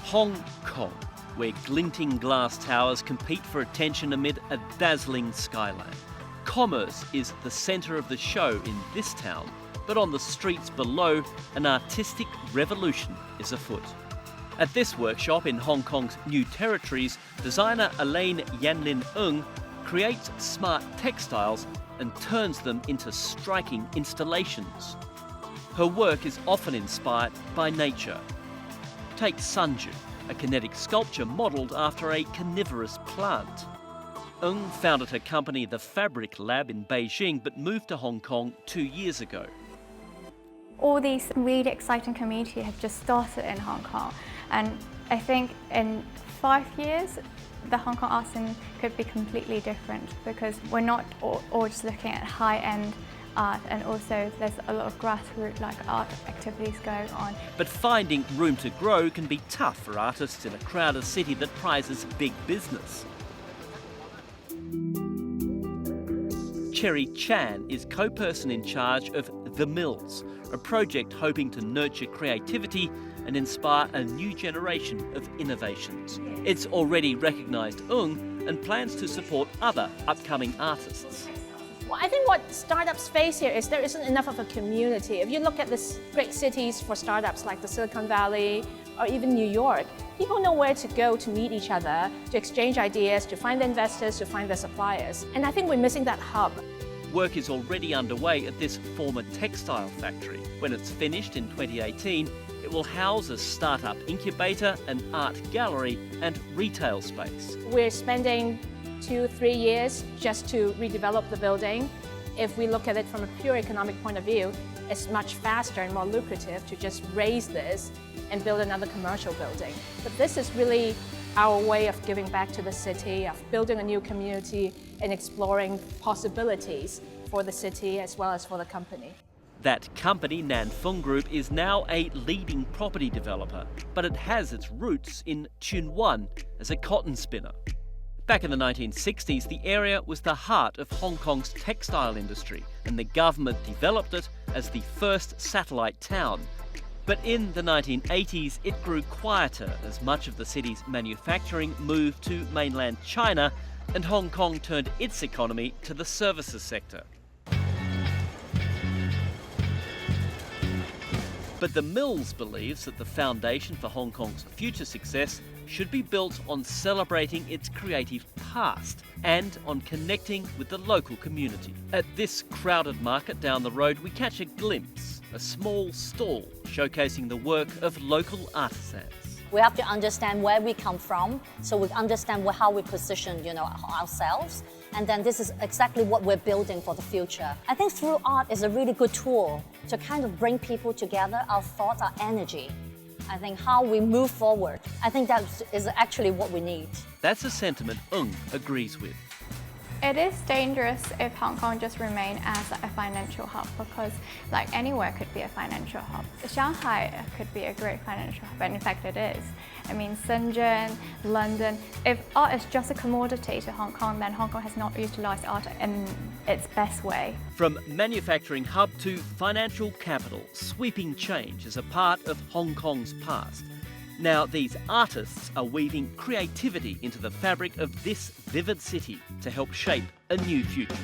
Hong Kong, where glinting glass towers compete for attention amid a dazzling skyline. Commerce is the centre of the show in this town, but on the streets below, an artistic revolution is afoot. At this workshop in Hong Kong's New Territories, designer Elaine Yanlin Ng creates smart textiles and turns them into striking installations. Her work is often inspired by nature. Take Sunju, a kinetic sculpture modelled after a carnivorous plant. Ng founded her company The Fabric Lab in Beijing but moved to Hong Kong 2 years ago. All these really exciting communities have just started in Hong Kong, and I think in 5 years the Hong Kong art scene could be completely different because we're not all just looking at high-end art, and also there's a lot of grassroots like art activities going on. But finding room to grow can be tough for artists in a crowded city that prizes big business. Cherry Chan is co-person in charge of The Mills, a project hoping to nurture creativity and inspire a new generation of innovations. It's already recognised Ng and plans to support other upcoming artists. Well, I think what startups face here is there isn't enough of a community. If you look at the great cities for startups like the Silicon Valley or even New York, people know where to go to meet each other, to exchange ideas, to find investors, to find their suppliers. And I think we're missing that hub. Work is already underway at this former textile factory. When it's finished in 2018, it will house a startup incubator, an art gallery and retail space. We're spending 2-3 years just to redevelop the building. If we look at it from a pure economic point of view, it's much faster and more lucrative to just raise this and build another commercial building. But this is really our way of giving back to the city, of building a new community and exploring possibilities for the city as well as for the company. That company, Nanfeng Group, is now a leading property developer, but it has its roots in Chunwan as a cotton spinner. Back in the 1960s, the area was the heart of Hong Kong's textile industry, and the government developed it as the first satellite town. But in the 1980s, it grew quieter as much of the city's manufacturing moved to mainland China, and Hong Kong turned its economy to the services sector. But the Mills believes that the foundation for Hong Kong's future success should be built on celebrating its creative past and on connecting with the local community. At this crowded market down the road, we catch a glimpse, a small stall showcasing the work of local artisans. We have to understand where we come from, so we understand how we position, ourselves. And then this is exactly what we're building for the future. I think through art is a really good tool to kind of bring people together, our thoughts, our energy. I think how we move forward, I think that is actually what we need. That's a sentiment Ng agrees with. It is dangerous if Hong Kong just remain as a financial hub, because like anywhere could be a financial hub. Shanghai could be a great financial hub, and in fact it is. I mean, Shenzhen, London. If art is just a commodity to Hong Kong, then Hong Kong has not utilised art in its best way. From manufacturing hub to financial capital, sweeping change is a part of Hong Kong's past. Now, these artists are weaving creativity into the fabric of this vivid city to help shape a new future.